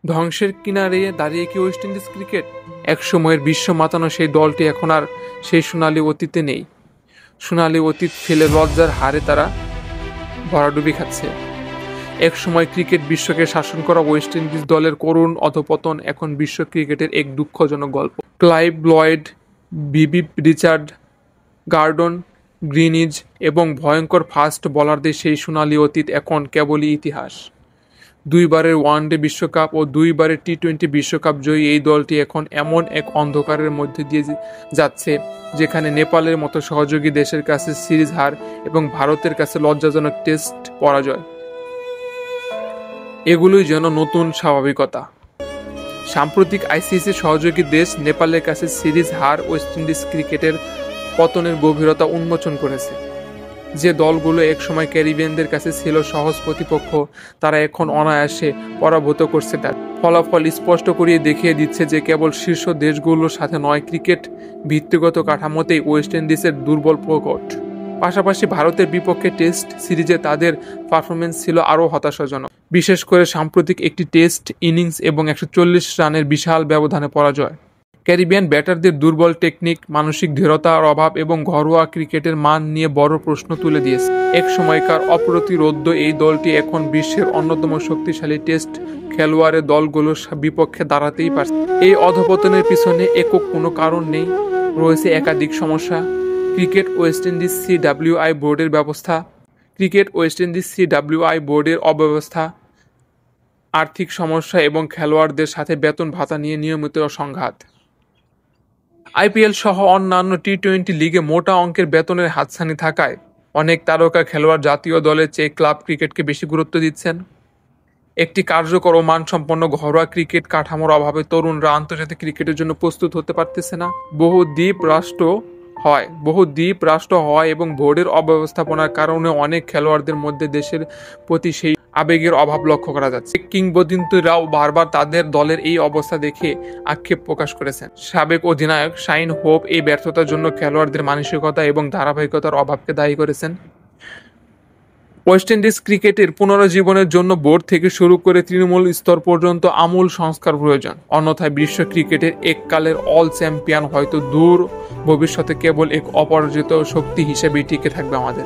ধ্বংসের কিনারে দাঁড়িয়ে কি ওয়েস্ট ইন্ডিজ ক্রিকেট? এক সময়ের বিশ্ব মাতানো সেই দলটি এখন আর সেই সোনালী অতীতে নেই। সোনালী অতীত ফেলে লজ্জার হারে তারা ভরাডুবি খাচ্ছে। এক সময় ক্রিকেট বিশ্বকে শাসন করা ওয়েস্ট ইন্ডিজ দলের করুণ অধঃপতন এখন বিশ্ব ক্রিকেটের এক দুঃখজনক গল্প। ক্লাইভ লয়েড, বিবি রিচার্ড, গর্ডন গ্রিনিজ এবং ভয়ঙ্কর ফাস্ট বোলারদের সেই সোনালী অতীত এখন কেবলই ইতিহাস। দুইবারের ওয়ানডে বিশ্বকাপ ও দুইবারের টি-20 বিশ্বকাপ জয়ী এই দলটি এখন এমন এক অন্ধকারের মধ্যে দিয়ে যাচ্ছে যেখানে নেপালের মতো সহযোগী দেশের কাছে সিরিজ হার এবং ভারতের কাছে লজ্জাজনক টেস্ট পরাজয়। এগুলোই যেন নতুন স্বাভাবিকতা। সাম্প্রতিক আইসিসি সহযোগী দেশ নেপালের কাছে সিরিজ হার ওয়েস্ট ইন্ডিজ ক্রিকেটের পতনের গভীরতা উন্মোচন করেছে। যে দলগুলো একসময় ক্যারিবিয়ানদের কাছে ছিল সহজ প্রতিপক্ষ, তারা এখন অনায়াসে পরাভূত করছে। তার ফলাফল স্পষ্ট করিয়ে দেখিয়ে দিচ্ছে যে কেবল শীর্ষ দেশগুলোর সাথে নয়, ক্রিকেট ভিত্তিগত কাঠামোতেই ওয়েস্ট ইন্ডিজের দুর্বল প্রকট। পাশাপাশি ভারতের বিপক্ষে টেস্ট সিরিজে তাদের পারফরমেন্স ছিল আরও হতাশাজনক, বিশেষ করে সাম্প্রতিক একটি টেস্ট ইনিংস এবং 140 রানের বিশাল ব্যবধানে পরাজয়। ক্যারিবিয়ান ব্যাটারদের দুর্বল টেকনিক, মানসিক দৃঢ়তার অভাব এবং ঘরোয়া ক্রিকেটের মান নিয়ে বড় প্রশ্ন তুলে দিয়েছে। এক সময়কার অপ্রতিরোধ্য এই দলটি এখন বিশ্বের অন্যতম শক্তিশালী টেস্ট খেলোয়াড়ের দলগুলোর বিপক্ষে দাঁড়াতেই পারছে। এই অধঃপতনের পিছনে একক কোনো কারণ নেই, রয়েছে একাধিক সমস্যা। ক্রিকেট ওয়েস্ট ইন্ডিজ সিডব্লিউআই বোর্ডের ব্যবস্থা, অব্যবস্থা, আর্থিক সমস্যা এবং খেলোয়াড়দের সাথে বেতন ভাতা নিয়ে নিয়মিত সংঘাত। আইপিএল সহ অন্যান্য টি-20 লিগে মোটা অঙ্কের বেতনের হাতছানি থাকায় অনেক তারকা খেলোয়াড় জাতীয় দলের চেয়ে ক্লাব ক্রিকেটকে বেশি গুরুত্ব দিচ্ছেন। একটি কার্যকর ও মানসম্পন্ন ঘরোয়া ক্রিকেট কাঠামোর অভাবে তরুণরা আন্তর্জাতিক ক্রিকেটের জন্য প্রস্তুত হতে পারতেছে না। বহু দ্বীপ রাষ্ট্র হয় এবং বোর্ডের অব্যবস্থাপনার কারণে অনেক খেলোয়াড়দের মধ্যে দেশের প্রতি সেই আবেগের অভাব লক্ষ্য করা যাচ্ছে। কিংবদন্তিরাও বারবার তাদের দলের এই অবস্থা দেখে আক্ষেপ প্রকাশ করেছেন। সাবেক অধিনায়ক শাইন হোপ এই ব্যর্থতার জন্য খেলোয়াড়দের মানসিকতা এবং ধারাবাহিকতার অভাবকে দায়ী করেছেন। ওয়েস্ট ইন্ডিজ ক্রিকেটের পুনরুজ্জীবনের জন্য বোর্ড থেকে শুরু করে তৃণমূল স্তর পর্যন্ত আমূল সংস্কার প্রয়োজন। অন্যথায় বিশ্ব ক্রিকেটের এককালের অল চ্যাম্পিয়ন হয়তো দূর ভবিষ্যতে কেবল এক অপরাজিত শক্তি হিসেবেই টিকে থাকবে আমাদের।